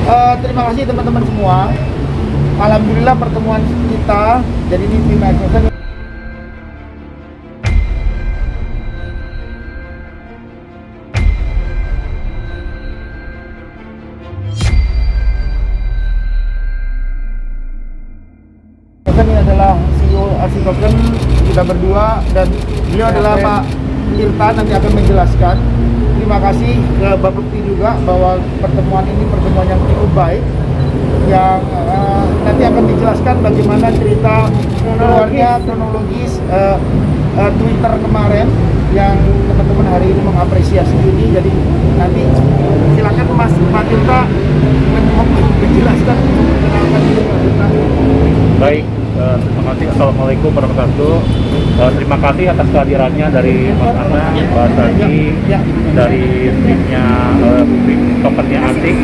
Terima kasih teman-teman semua. Alhamdulillah pertemuan kita jadi ini tim Exosen. Ini adalah CEO Asikoken kita berdua dan beliau adalah Pak Tirta, nanti akan menjelaskan. Terima kasih ke Bapak Bukti juga bahwa pertemuan ini pertemuan yang cukup baik yang nanti akan dijelaskan bagaimana cerita keluarnya kronologis Twitter kemarin yang teman-teman hari ini mengapresiasi ini. Jadi nanti silakan Mas Pak Tirta menjelaskan kenapa Tirta. Baik, terima kasih. Assalamualaikum warahmatullahi wabarakatuh. Terima kasih atas kehadirannya dari Mas Ana, Pak Sandi, dari timnya tim tokennya Asik.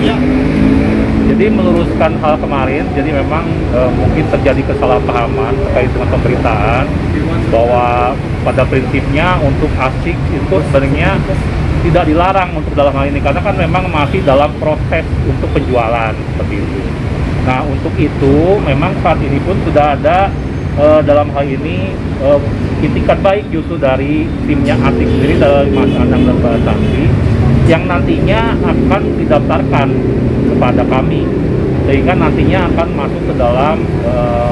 Jadi meluruskan hal kemarin, jadi memang mungkin terjadi kesalahpahaman terkait dengan pemberitaan bahwa pada prinsipnya untuk Asik itu sebenarnya tidak dilarang untuk dalam hal ini karena kan memang masih dalam proses untuk penjualan seperti itu. Nah untuk itu memang saat ini pun sudah ada dalam hal ini itikat baik justru dari timnya Asik sendiri dari Mas Anang dan Pak Sandi yang nantinya akan didaftarkan kepada kami sehingga nantinya akan masuk ke dalam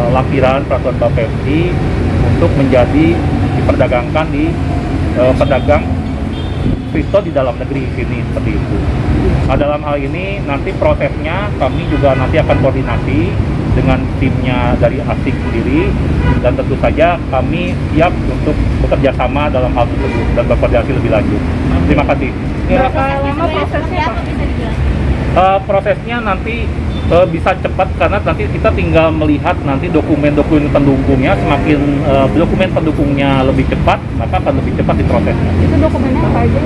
lampiran peraturan Bapepti untuk menjadi diperdagangkan di pedagang kripto di dalam negeri sini seperti itu. Nah, dalam hal ini nanti prosesnya kami juga nanti akan koordinasi dengan timnya dari Asik sendiri dan tentu saja kami siap untuk bekerja sama dalam hal tersebut dan berkoordinasi lebih lanjut. Terima kasih. Berapa lama prosesnya, Pak? Prosesnya nanti bisa cepat karena nanti kita tinggal melihat nanti dokumen-dokumen pendukungnya, semakin dokumen pendukungnya lebih cepat maka akan lebih cepat diprosesnya. Itu dokumennya apa aja?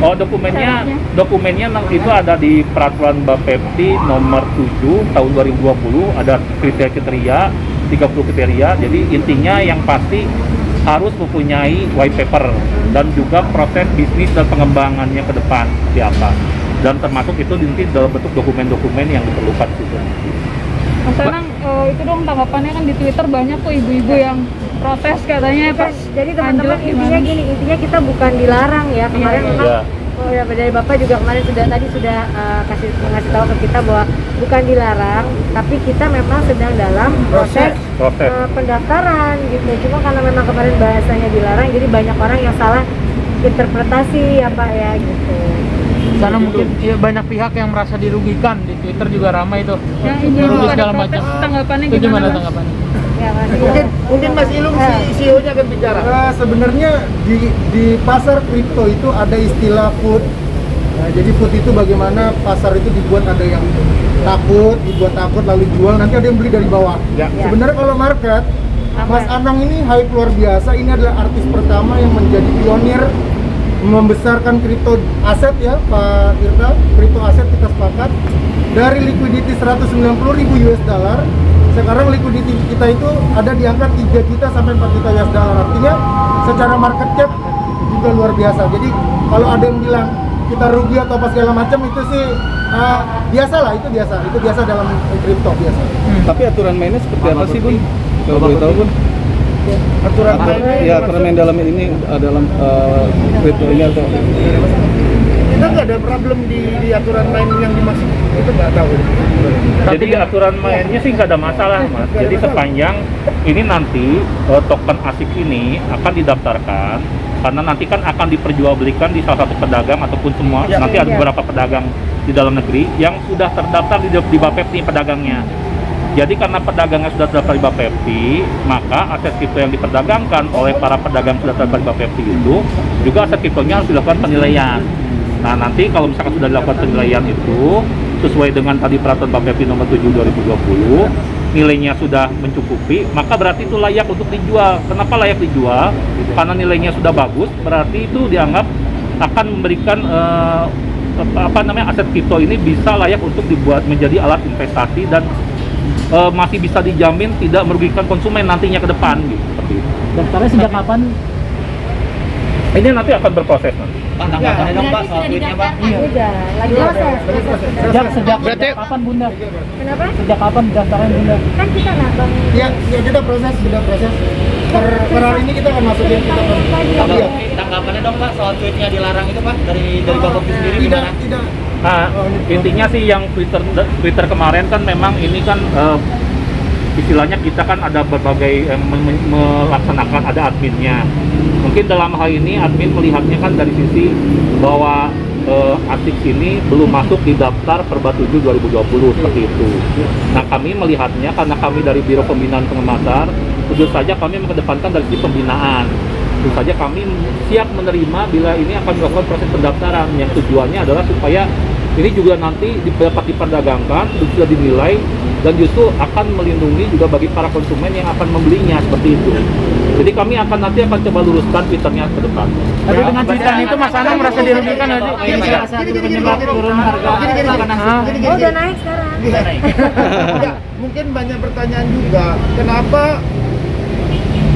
Oh dokumennya itu ada di peraturan Bapepti nomor 7 tahun 2020 ada kriteria 30 kriteria. Jadi intinya yang pasti harus mempunyai white paper dan juga proses bisnis dan pengembangannya ke depan di apa. Dan termasuk itu nanti dalam bentuk dokumen-dokumen yang diperlukan gitu. Mas Anang, itu dong tanggapannya kan di Twitter banyak tuh ibu-ibu yang protes katanya pas. Jadi teman-teman intinya gini, intinya kita bukan dilarang ya. Kemarin memang dari Bapak juga kemarin sudah ngasih tahu ke kita bahwa bukan dilarang, tapi kita memang sedang dalam proses. Pendaftaran gitu. Cuma karena memang kemarin bahasanya dilarang, jadi banyak orang yang salah interpretasi ya Pak ya gitu. Karena mungkin ya, banyak pihak yang merasa dirugikan di Twitter juga ramai itu. Yang ini segala macam. Tanggapannya Itu gimana? tanggapannya? Ya, Mungkin Mas Ilung CEO-nya akan bicara. Sebenarnya di pasar kripto itu ada istilah food. Nah, jadi food itu bagaimana pasar itu dibuat ada yang dibuat takut lalu jual, nanti ada yang beli dari bawah. Ya. Sebenarnya kalau market, Mas Anang ini hype luar biasa. Ini adalah artis pertama yang menjadi pionir membesarkan kripto aset ya Pak Tirta. Kripto aset kita sepakat dari liquidity 190.000 US dollar, sekarang liquidity kita itu ada di angka 3 juta sampai 4 juta US dollar. Artinya secara market cap juga luar biasa. Jadi kalau ada yang bilang kita rugi atau apa segala macam itu sih biasa lah, itu biasa dalam kripto biasa. Tapi aturan mainnya seperti apa sih Bun? Kalau boleh tahu Bun? Aturan main dalam ini dalam kripto ini atau kita nggak ada problem di aturan main yang dimaksud itu nggak tahu. Jadi aturan mainnya sih nggak ada masalah Mas. Jadi sepanjang ini nanti token Asik ini akan didaftarkan karena nanti kan akan diperjualbelikan di salah satu pedagang ataupun semua nanti ada beberapa pedagang di dalam negeri yang sudah terdaftar di Bapepti pedagangnya. Jadi karena pedagangnya sudah terdaftar di Bapepti, maka aset kripto yang diperdagangkan oleh para pedagang sudah terdaftar di Bapepti itu juga aset kriptonya harus dilakukan penilaian. Nah nanti kalau misalkan sudah dilakukan penilaian itu sesuai dengan tadi peraturan Bapepti nomor 7 2020, nilainya sudah mencukupi, maka berarti itu layak untuk dijual. Kenapa layak dijual? Karena nilainya sudah bagus, berarti itu dianggap akan memberikan aset kripto ini bisa layak untuk dibuat menjadi alat investasi dan masih bisa dijamin tidak merugikan konsumen nantinya ke depan gitu. Seperti itu. Daftarnya sejak kapan? Ini nanti akan berproses nanti. Tanggapannya dong Pak soal tweetnya Pak. Udah, lagi proses. Sejak Berarti- kapan Bunda? Kenapa? Sejak kapan daftarkan Bunda? Kan kita nggak bang. Ya, kita proses, per hari ini kita akan masukin kita akan. Iya. Tanggapannya dong Pak soal tweetnya dilarang itu Pak dari Bapak sendiri Tidak, gimana? tidak. Nah, intinya sih yang Twitter kemarin kan memang ini kan istilahnya kita kan ada berbagai melaksanakan ada adminnya. Mungkin dalam hal ini admin melihatnya kan dari sisi bahwa artik ini belum masuk di daftar Perba 7 2020 seperti itu. Nah, kami melihatnya karena kami dari Biro Pembinaan Pengemasar, tentu saja kami mengedepankan dari sisi pembinaan. Tentu saja kami siap menerima bila ini akan melakukan proses pendaftaran yang tujuannya adalah supaya ini juga nanti dapat diperdagangkan, sudah dinilai dan justru akan melindungi juga bagi para konsumen yang akan membelinya seperti itu. Jadi kami nanti akan coba luruskan Twitternya ke depan. Tapi dengan cuitan itu Mas Anang merasa dirugikan nggak sih? Gini, Salah satu penyebab turun harga makanan. Oh, udah naik sekarang. Ya, mungkin banyak pertanyaan juga, kenapa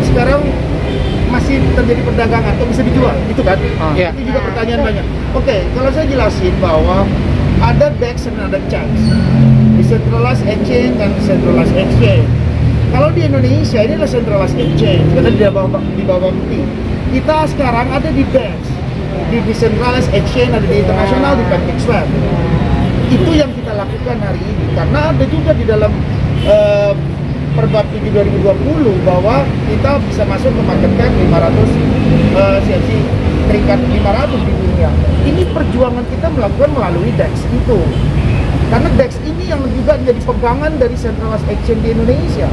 sekarang masih terjadi perdagangan atau bisa dijual, gitu kan? Iya. Ini juga pertanyaan banyak. Oke, kalau saya jelasin bahwa ada DEX dan ada CHANS, Decentralized Exchange dan Centralized Exchange. Kalau di Indonesia ini adalah Centralized Exchange, karena di bawah MT. Kita sekarang ada di DEX, di Decentralized Exchange, ada di internasional, di PancakeSwap. Itu yang kita lakukan hari ini, karena ada juga di dalam Perba 7 2020 bahwa kita bisa masuk ke market cap 500 CFC terikat 500 di dunia. Ini perjuangan kita melakukan melalui DEX itu. Karena DEX ini yang juga menjadi pegangan dari Centralized Exchange di Indonesia.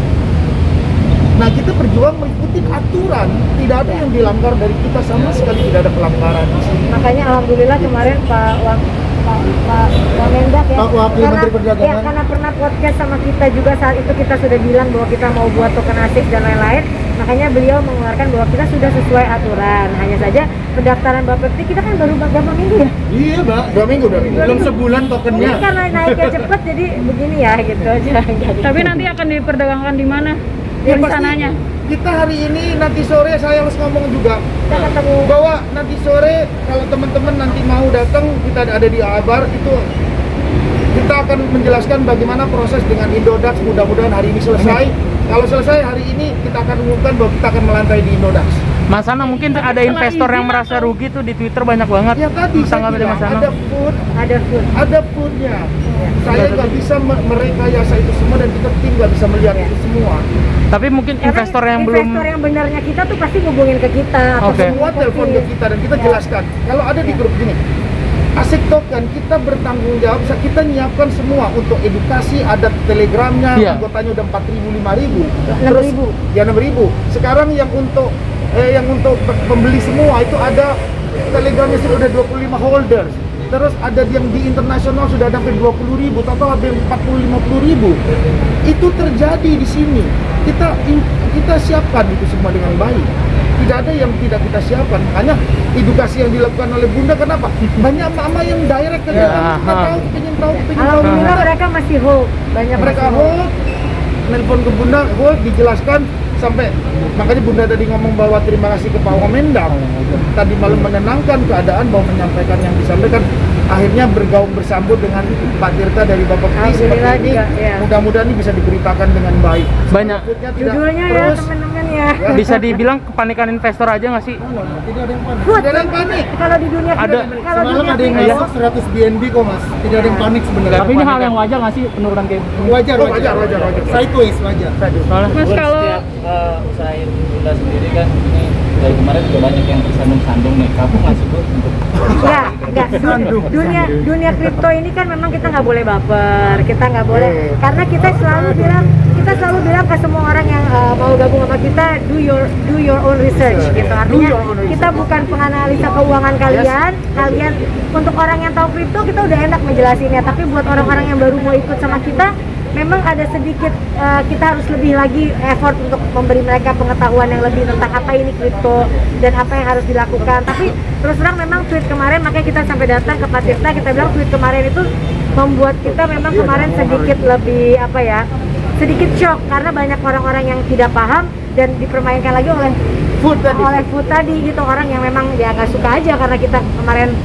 Nah, kita berjuang mengikuti aturan, tidak ada yang dilanggar dari kita, sama sekali tidak ada pelanggaran di sini. Makanya alhamdulillah kemarin Pak Wamendak ya, Pak Wakil Menteri Perdagangan. ya, karena pernah podcast sama kita juga saat itu kita sudah bilang bahwa kita mau buat token ASIC dan lain-lain. Makanya beliau mengeluarkan bahwa kita sudah sesuai aturan. Hanya saja pendaftaran Bapepti kita kan baru berapa minggu ya? Iya, Mbak. 2 minggu. Belum sebulan tokennya. Ini karena naiknya cepat jadi begini ya gitu aja. Tapi nanti akan diperdagangkan di mana? Ya, Rencananya? kita hari ini nanti sore saya harus ngomong juga Kita ketemu. bahwa nanti sore kalau teman-teman nanti mau datang, kita ada di Abar itu, kita akan menjelaskan bagaimana proses dengan Indodax. Mudah-mudahan hari ini selesai. Kalau selesai hari ini kita akan umumkan bahwa kita akan melantai di Indodax. Mas Anang mungkin ada investor yang merasa rugi tuh di Twitter banyak banget. Ya tadi saya Tanggapan dari bilang Mas Anang. Ada food. ada foodnya. Saya nggak bisa merekayasa itu semua dan kita tim nggak bisa melihat itu semua. Tapi mungkin Karena investor yang belum investor yang benarnya kita tuh pasti hubungin ke kita. Oke. Semua telepon ke kita dan kita jelaskan. Kalau ada di grup gini, ASIC token kita bertanggung jawab, kita nyiapkan semua untuk edukasi, ada telegramnya, Iya. anggotanya udah 4.000, 5.000. 6.000. Ya 6.000. Sekarang yang untuk pembeli semua itu ada telegramnya sudah ada 25 holders. Terus ada yang di internasional sudah ada sampai 20.000, total hampir 40-50.000. Itu terjadi di sini. Kita siapkan itu semua dengan baik. Tidak ada yang tidak kita siapkan. Makanya edukasi yang dilakukan oleh Bunda, kenapa? Banyak mama yang direct ke Ya, kita, kita tahu, pengen tahu. Alhamdulillah mereka masih hold. Banyak Mereka masih hold, nelpon ke Bunda, hold, dijelaskan sampai makanya Bunda tadi ngomong bahwa terima kasih ke Pak Wamendak. Tadi malam menenangkan keadaan bahwa menyampaikan yang disampaikan. Akhirnya bergaung bersambut dengan Pak Tirta dari Bapak Peti seperti Alhamdulillah ini. juga, ya. Mudah-mudahan ini bisa diberitakan dengan baik. Banyak. Takutnya tidak Judulnya ya terus. teman-teman ya. bisa dibilang kepanikan investor aja nggak sih? Tidak ada yang panik. Food. Tidak ada yang panik. Kalau di dunia Ada. kalau Semalam dunia ada yang kripto- masuk 100 BNB kok, Mas. Tidak ada yang panik sebenarnya. Tapi ini hal yang wajar nggak sih penurunan kayak gini? wajar. Wajar. Sideways wajar. Soalnya Mas kalau Usahain Bunda sendiri kan ini dari kemarin juga banyak yang tersandung-sandung nih. Kamu nggak sih Bu untuk Enggak. Dunia kripto ini kan memang kita nggak boleh baper, kita nggak boleh, karena kita selalu bilang ke semua orang yang mau gabung sama kita, do your own research gitu. Artinya kita bukan penganalisa keuangan kalian, untuk orang yang tahu kripto kita udah enak menjelasinnya, tapi buat orang-orang yang baru mau ikut sama kita, memang ada sedikit kita harus lebih lagi effort untuk memberi mereka pengetahuan yang lebih tentang apa ini kripto dan apa yang harus dilakukan. Tapi terus terang memang tweet kemarin, makanya kita sampai datang ke Pak Tirta, kita bilang tweet kemarin itu membuat kita memang kemarin sedikit lebih sedikit shock karena banyak orang-orang yang tidak paham dan dipermainkan lagi oleh Food tadi. oleh food tadi gitu, orang yang memang dia nggak suka aja karena kita kemarin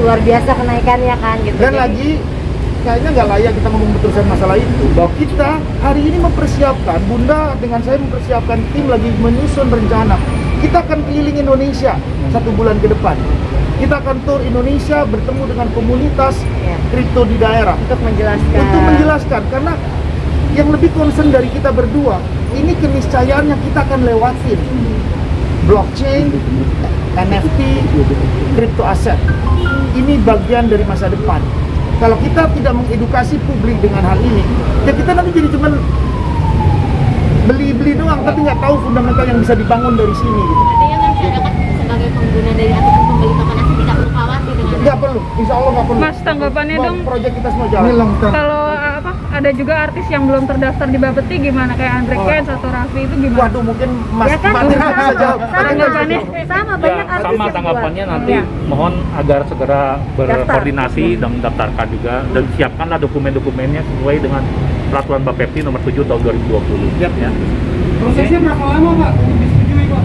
luar biasa kenaikannya kan gitu. Dan Jadi, lagi kayaknya nggak layak kita ngomong betul masalah itu. Bahwa kita hari ini mempersiapkan, Bunda dengan saya mempersiapkan tim lagi menyusun rencana. Kita akan keliling Indonesia 1 bulan ke depan. Kita akan tur Indonesia bertemu dengan komunitas Ya. kripto di daerah untuk menjelaskan. untuk menjelaskan, karena yang lebih concern dari kita berdua ini keniscayaan yang kita akan lewatin. Blockchain, NFT, crypto aset. Ini bagian dari masa depan. Kalau kita tidak mengedukasi publik dengan hal ini, ya kita nanti jadi cuman beli-beli doang, tapi nggak tahu fundamental yang bisa dibangun dari sini. Gitu. Artinya masyarakat sebagai pengguna dari ataupun pembeli token asli tidak perlu khawatir dengan Nggak perlu, insya Allah nggak perlu. Mas, tanggapannya Mau dong. Proyek kita semua Ini jalan. long term. Kalau apa ada juga artis yang belum terdaftar di Bapeti gimana kayak Andre Kens atau Raffi itu gimana? Waduh, mungkin Mas Ya kan, Mati bisa jawab. Tanggapannya. sama Ya, banyak artis sama yang tanggapannya keluar. nanti Ya. mohon agar segera berkoordinasi dan mendaftarkan juga dan siapkanlah dokumen-dokumennya sesuai dengan peraturan Bapepti nomor 7 tahun 2020. Ya. Ya. Prosesnya berapa lama Pak? Disetujui Pak?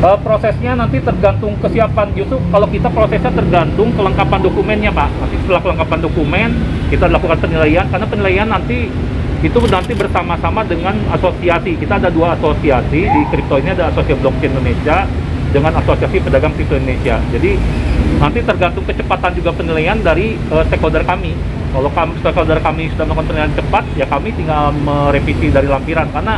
Prosesnya nanti tergantung kesiapan, justru kalau kita prosesnya tergantung kelengkapan dokumennya Pak. Nanti setelah kelengkapan dokumen kita lakukan penilaian, karena penilaian nanti itu nanti bersama-sama dengan asosiasi. Kita ada 2 asosiasi di kripto ini, ada Asosiasi Blockchain Indonesia dengan Asosiasi Pedagang Kripto Indonesia. Jadi nanti tergantung kecepatan juga penilaian dari stakeholder kami. Kalau stakeholder kami sudah melakukan penilaian cepat, ya kami tinggal merevisi dari lampiran, karena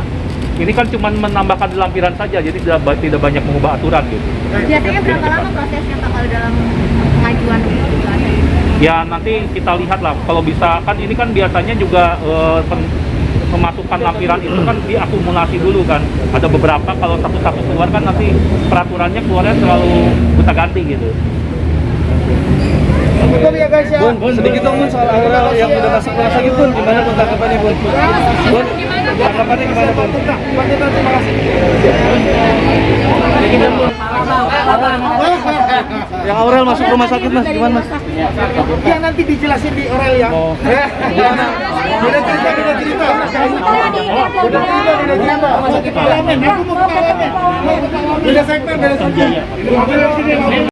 ini kan cuma menambahkan di lampiran saja, jadi tidak banyak mengubah aturan gitu. biasanya berapa lama prosesnya Pak kalau dalam pengajuan itu ada? Ya nanti kita lihat lah, kalau bisa kan ini kan biasanya juga pemasukan lampiran itu kan diakumulasi dulu kan. Ada beberapa kalau satu-satu keluar kan nanti peraturannya keluarnya selalu kita ganti gitu. Betul ya guys ya. Bun, sedikit dong Bun soal Aurel yang udah masuk kelas lagi Bun, gimana Bun tanggapannya Bun? Bun, tanggapannya gimana Bun? Pak Tita, terima kasih. Yang Aurel masuk rumah sakit Mas, gimana Mas? Ya nanti dijelasin di Aurel ya. Oh. Gimana? Beda cerita, beda cerita. Beda cerita, beda cerita. Mau ke parlamen, aku mau ke parlamen. Beda segmen, beda segmen.